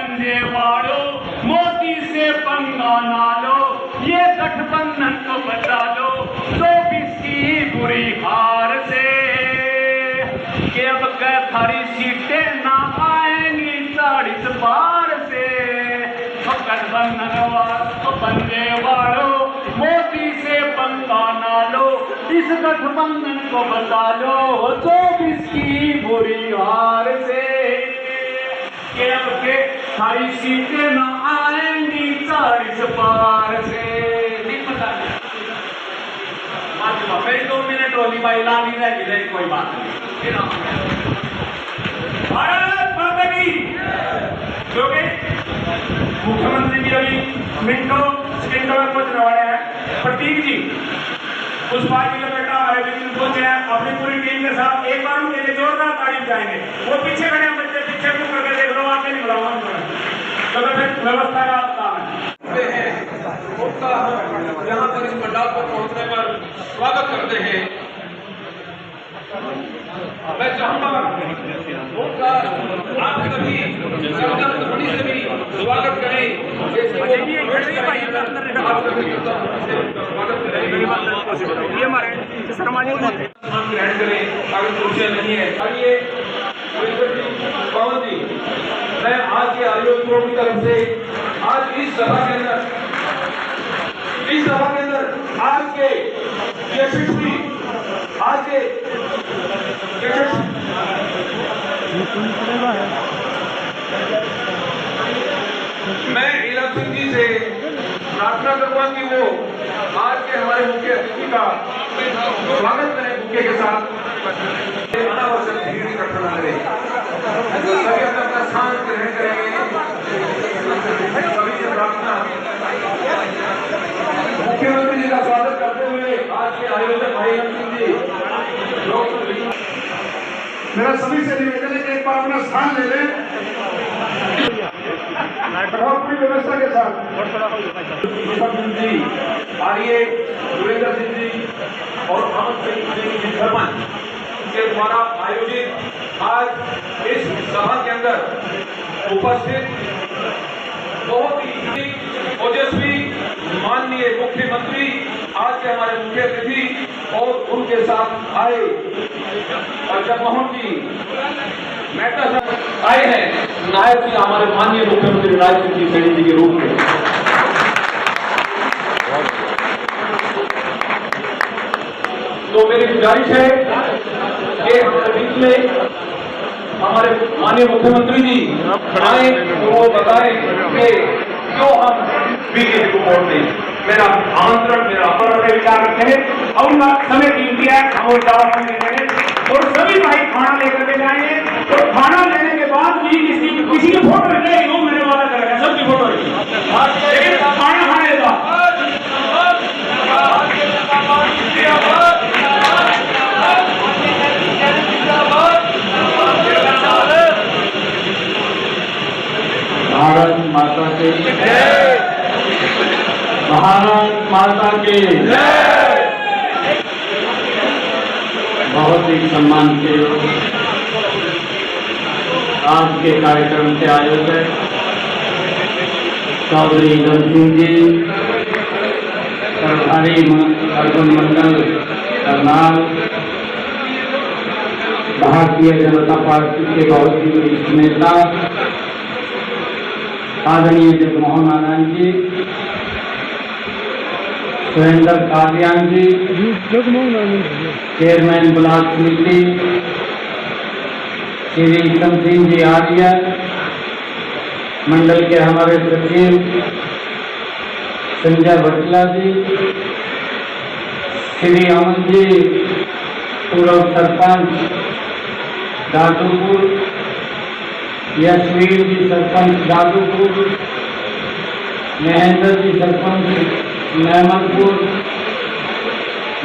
पंजे वाड़ो, मोदी से पंगा ना लो, ये गठबंधन को बचा लो 24 की बुरी हार से, कि अब थारी सीटें ना आएंगी 40 पार से। गठबंधन को पंजे वाड़ो, मोदी से पंगा ना लो, इस गठबंधन को बचा लो 24 की बुरी हार से, कि अब के सारी सीटें ना आएंगी 40 पार से। नहीं पता मेरी 2 मिनट होली भाई लानी रहेगी, कोई बात नहीं। भारत माता की जो कि मुख्यमंत्री जी अभी मिनटों सेकंडों में पहुंचने वाले हैं। प्रतीक जी पुष्पा जी का बेटा हमारे बीच में पहुंचे हैं अपनी पूरी टीम के साथ। एक बार उनके लिए जोरदार तारीफ जाएंगे। वो पीछे खड़े हैं बच्चे, पीछे मुंह करके देख लो, आगे नहीं बुलाऊंगा तो फिर व्यवस्था का काम है। यहाँ पर इस पंडाल पर पहुंचने पर स्वागत करते हैं। मैं चाहूंगा उनका आप सभी ध्वनि से भी स्वागत करें। ये हमारे ग्रहण करें, अगर कुर्सियां नहीं है। आइए पवन जी, मैं आज के आयोजकों की तरफ से आज इस सभा के अंदर आज के यशस्वी मैं ईलाम सिंह जी से प्रार्थना करूंगा कि वो आज के हमारे मुख्य अतिथि का स्वागत करें बुके के साथ। अनावश्यक भीड़ इकट्ठा न करें, सभी अपना स्थान ग्रहण करेंगे। सभी से प्रार्थना मुख्यमंत्री जी का स्वागत करते हुए आज के आयोजक भाई ईलाम सिंह जी मेरा सभी से निवेदन है कि एक बार अपना स्थान ले लें और पूरी व्यवस्था के साथ। जी आर्य सुरेंद्र सिंह जी और अमित सिंह जी सरपंच के द्वारा आयोजित आज इस सभा के अंदर उपस्थित बहुत ही ओजस्वी माननीय मुख्यमंत्री आज के हमारे मुख्य अतिथि और उनके साथ आए और जगमोहन जी मेहता साहब आए हैं, नायक जी हमारे माननीय मुख्यमंत्री राज सिंह जी सैनी जी के रूप में। तो मेरी गुजारिश है कि हमारे बीच में हमारे माननीय मुख्यमंत्री जी आए तो वो बताएं कि क्यों हम बीजेपी को वोट दें। मेरा आमंत्रण, मेरा अपर विचार रखे और उनका समय कीमती है, हम वो ज्यादा समय देंगे और सभी भाई खाना लेकर के जाएंगे। तो खाना लेने के बाद भी किसी की फोटो रहेगी, वो मेरे वाला करेगा, सबकी फोटो रहेगी, लेकिन खाना खाने के बाद भारत माता के जय, भारत माता के जय। बहुत ही सम्मान के आज के कार्यक्रम के आयोजक चौधरी ईलाम सिंह जी, प्रभारी अर्जुन मंडल करनाल, भारतीय जनता पार्टी के बहुत ही वरिष्ठ नेता आदरणीय जगमोहन नारायण जी, सुरेंद्र कादियान जी, चेयरमैन ब्लॉक समिति श्री ईलाम सिंह जी आर्य, मंडल के हमारे सचिव संजय भटला जी, श्री अमन जी पूर्व सरपंच दादूपुर, यशवीर जी सरपंच दादूपुर, महेंद्र जी सरपंच मेहमदपुर,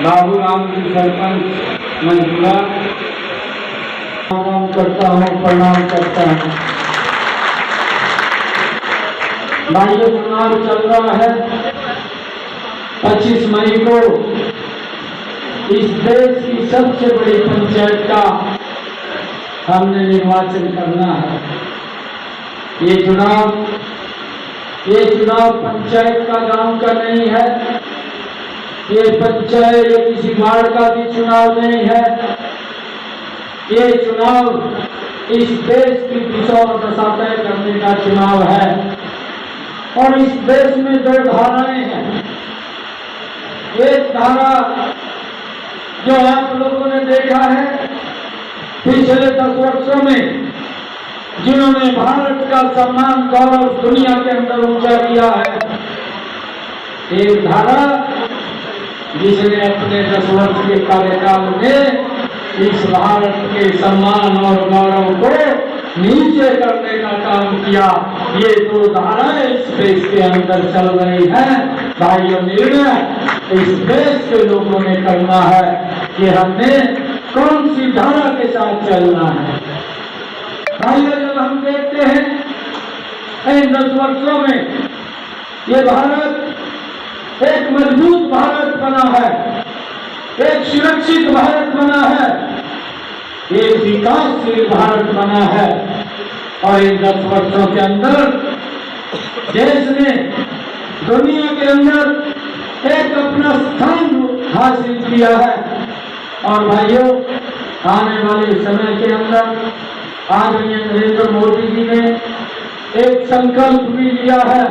बाबूराम जी सरपंच मंजूरा, प्रणाम करता हूँ। भाइयों चुनाव चल रहा है, 25 मई को इस देश की सबसे बड़ी पंचायत का हमने निर्वाचन करना है। ये चुनाव पंचायत का, गांव का नहीं है। ये पंचायत या किसी वार्ड का भी चुनाव नहीं है। ये चुनाव इस देश की दिशा और दशा तय करने का चुनाव है। और इस देश में दो धाराएं हैं। एक धारा जो आप लोगों ने देखा है पिछले 10 वर्षों में, जिन्होंने भारत का सम्मान गौरव दुनिया के अंदर ऊंचा किया है। एक धारा जिसने अपने 10 वर्ष के कार्यकाल में इस भारत के सम्मान और गौरव को नीचे करने का काम किया। ये दो धाराएं इस देश के अंदर चल रही हैं। भाइयों, निर्णय इस देश के लोगों ने करना है कि हमने कौन सी धारा के साथ चलना है। भाइयों, जब हम देखते हैं इन 10 वर्षों में ये भारत एक मजबूत भारत बना है, एक सुरक्षित भारत बना है, एक विकासशील भारत बना है। और इन 10 वर्षों के अंदर देश ने दुनिया के अंदर एक अपना स्थान हासिल किया है। और भाइयों, आने वाले समय के अंदर आदरणीय नरेंद्र मोदी जी ने एक संकल्प भी लिया है।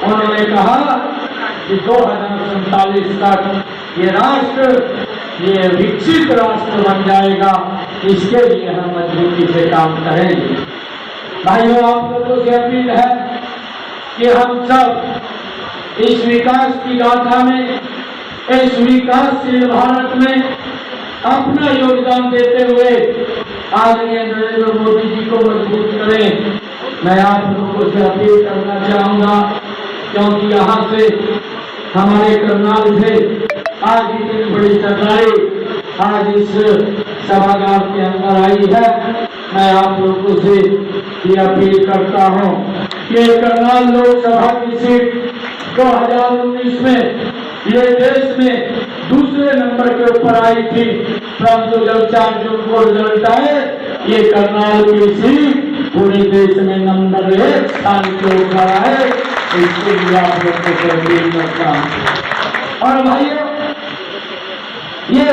उन्होंने कहा कि 2047 तक ये राष्ट्र, ये विकसित राष्ट्र बन जाएगा। इसके लिए हम मजबूती से काम करेंगे। भाइयों, आप लोगों से अपील है कि हम सब इस विकास की गाथा में, इस विकासशील भारत में अपना योगदान देते हुए आदरणीय नरेंद्र मोदी जी को मजबूत करें। मैं आप लोगों से अपील करना चाहूंगा, क्योंकि यहाँ से हमारे करनाल से आज इतनी बड़ी सरदारी आज इस सभागार के अंदर आई है। मैं आप लोगों से ये अपील करता हूँ कि करनाल लोकसभा की सीट 2019 में ये देश में दूसरे नंबर के ऊपर आई थी, परंतु जब 4 जून को रिजल्ट आए, ये करनाल की सीट पूरे देश में नंबर 1 स्थान के ऊपर आए। इसके लिए आप लोगों से अपील करता हूँ। और भाइयों, ये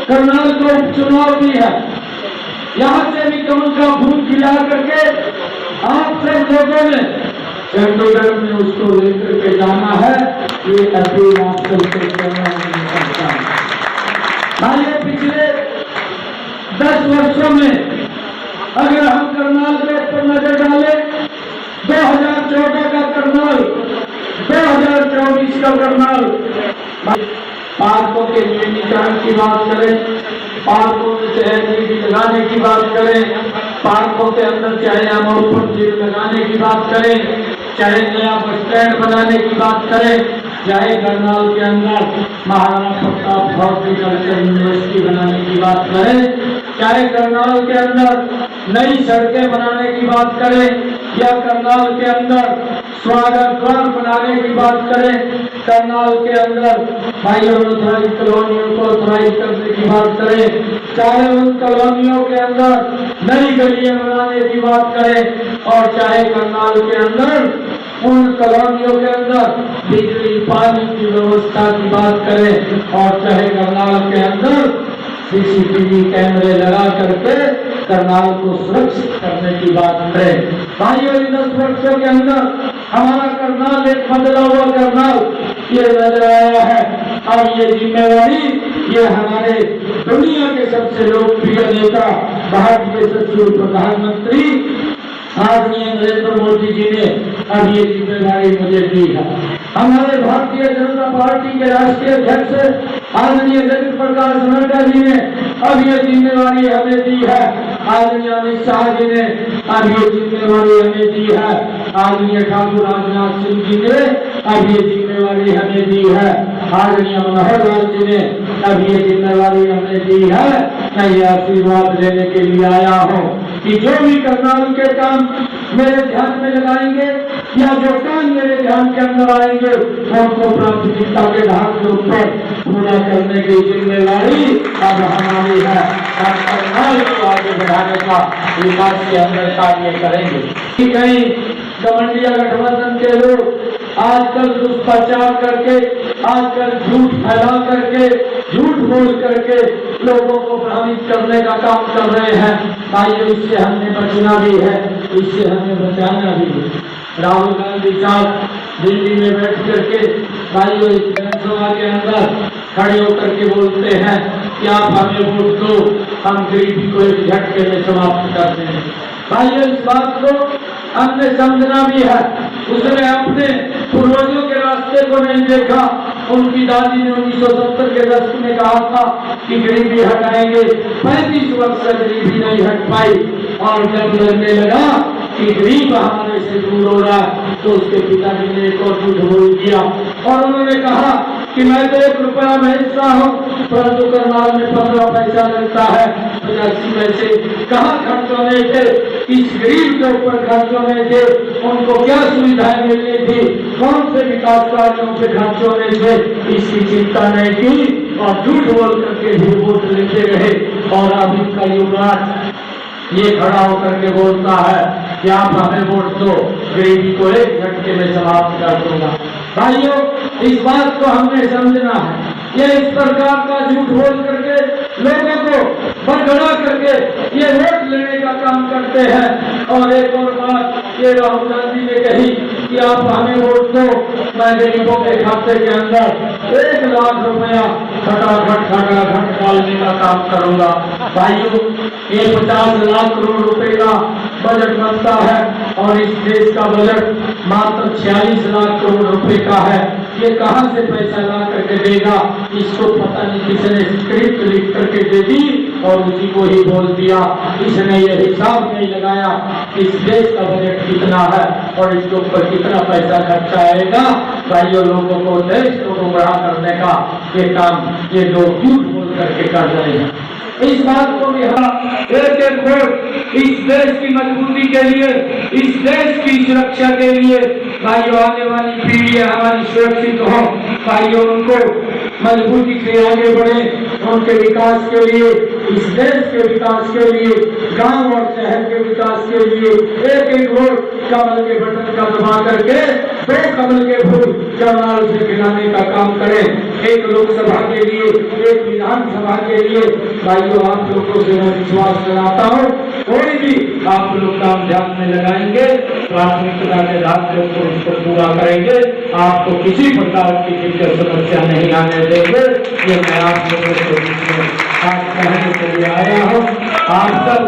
करनाल का उपचुनाव भी है। यहाँ से भी कमल का फूल खिला करके आप सब लोगों ने चंडीगढ़ में उसको लेकर के जाना है। ये अपील आप सबसे करना चाहता हूँ। भाइयों, पिछले 10 वर्षों में अगर हम करनाल के ऊपर नजर डालें, 2014 का करनाल, 2024 का करनाल, पार्कों के नियमीकरण की बात करें, पार्कों में चहल लगाने की बात करें, पार्कों के अंदर चाहे हम ओपन जिम लगाने की बात करें, चाहे नया बस स्टैंड बनाने की बात करें, चाहे करनाल के अंदर महाराणा प्रताप हॉर्टिकल्चर यूनिवर्सिटी बनाने की बात करें, चाहे करनाल के अंदर नई सड़कें बनाने की बात करें, या करनाल के अंदर स्वागत द्वार बनाने की बात करें, करनाल के अंदर भाइयों ऑथराइज कॉलोनियों को ऑथराइज करने की बात करें, चाहे उन कॉलोनियों के अंदर नई गलियां बनाने की बात करें, और चाहे करनाल के अंदर उन कॉलोनियों के अंदर बिजली पानी की व्यवस्था की बात करें, और चाहे करनाल के अंदर CCTV कैमरे लगा करके करनाल को सुरक्षित करने की बात करें। भाइयों, इन 10 वर्षों के अंदर हमारा करनाल एक बदला हुआ करनाल ये नजर आया है। अब ये जिम्मेवारी ये हमारे दुनिया के सबसे लोकप्रिय नेता, भारतीय सचिव प्रधानमंत्री आदरणीय नरेंद्र मोदी जी ने अब ये जिम्मेदारी मुझे दी है। हमारे भारतीय जनता पार्टी के राष्ट्रीय अध्यक्ष आदरणीय जगत प्रकाश नड्डा जी ने अब ये जिम्मेवारी हमें दी है। आदरणीय अमित शाह जी ने अब ये जिम्मेवारी हमें दी है। आदरणीय ठाकुर राजनाथ सिंह जी ने अब ये जिम्मेवारी हमें दी है। आदरणीय मनोहर लाल जी ने अब ये जिम्मेवारी हमें दी है। मैं ये आशीर्वाद लेने के लिए आया हूँ कि जो भी करनाल के काम मेरे ध्यान में लगाएंगे या जो काम मेरे ध्यान के अंदर आएंगे उनको प्राथमिकता के आधार के ऊपर पूरा करने की जिम्मेदारी अब हमारी है। और समाज को आगे बढ़ाने का विकास के अंदर कार्य करेंगे। कहीं कमंडिया गठबंधन के लोग आजकल दुष्प्रचार करके, आजकल झूठ फैला करके, झूठ बोल करके लोगों को भ्रमित करने का काम कर रहे हैं। भाइयों, इससे हमने बचना भी है, इससे हमें बचाना भी है। राहुल गांधी साहब दिल्ली में बैठ करके भाइयों इस विधानसभा के अंदर खड़े होकर के बोलते हैं कि आप हमें वोट दो, हम गरीबी को एक झटके में समाप्त कर देंगे। भाइयों, इस बात को हमने समझना भी है। उसने अपने पूर्वजों के रास्ते को नहीं देखा। उनकी दादी ने 1970 के दशक में कहा था कि गरीबी हटाएंगे, 35 वर्ष से गरीबी नहीं हट पाई। और जब लगने लगा कि गरीब हमारे से दूर हो रहा है तो उसके पिताजी ने एक और झूठ बोल दिया और उन्होंने कहा कि मैं तो 1 रुपया भेजता हूँ, परंतु करनाल में 15 पैसा लगता है। 85 पैसे कहाँ खर्च होने थे? इस गरीब के ऊपर खर्च होने थे। उनको क्या सुविधाएं मिलनी थी, कौन से विकास कार्यों पे खर्च होने थे, इसकी चिंता नहीं की और झूठ बोल करके भी वोट लेते रहे। और अब इनका युवराज ये खड़ा होकर के बोलता है कि आप हमें वोट दो, गरीबी को एक झटके में समाप्त कर दूंगा। भाइयों, इस बात को हमने समझना है। ये इस प्रकार का झूठ बोल करके लोगों को भड़का करके ये वोट लेने का काम करते हैं। और एक और बात ये राहुल गांधी ने कही कि आप हमें वोट दो, मैं गरीबों के खाते के अंदर 1 लाख रुपया खटाखट डालने का काम करूंगा। भाइयों, ये 50 लाख करोड़ रुपए का बजट बनता है और इस देश का बजट मात्र 46 लाख करोड़ रुपए का है। ये कहां से पैसा ला करके देगा? इसको पता नहीं किसने स्क्रिप्ट लिख करके दे दी और उसी को ही बोल दिया। इसने ये हिसाब नहीं लगाया इस देश का बजट कितना है और इसके ऊपर कितना पैसा खर्चा आएगा। भाइयों, लोगों को देश को गुमराह करने का ये काम ये लोग झूठ बोल करके कर रहे हैं। इस बात को भी एक वोट इस देश की मजबूती के लिए, इस देश की सुरक्षा के लिए, भाइयों आने वाली पीढ़ी हमारी सुरक्षित हो। भाइयों, उनको मजबूती से आगे बढ़े, उनके विकास के लिए, इस देश के विकास के लिए, गांव और शहर के विकास के लिए एक वोट कमल के बटन का दबा करके 2 कमल के फूल करनाल से खिलाने का काम करें। एक लोकसभा के लिए, एक विधानसभा के लिए। भाइयों, आप लोगों से मैं विश्वास कराता हूँ, कोई भी आप लोग काम ध्यान में लगाएंगे, प्राथमिकता के आधार से उसको पूरा करेंगे। आपको किसी प्रकार की दिक्कत समस्या नहीं आने देंगे। ये मैं आप लोगों के बीच में आज कहने के लिए आया हूँ। आप सब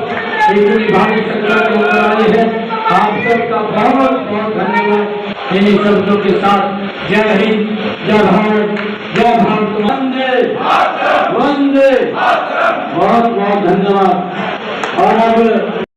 इतनी भारी संख्या में आए हैं, आप सबका बहुत बहुत धन्यवाद। इन्हीं शब्दों के साथ जय हिंद, जय भारत, जय भारत, वंदे वंदे। बहुत बहुत धन्यवाद। और अब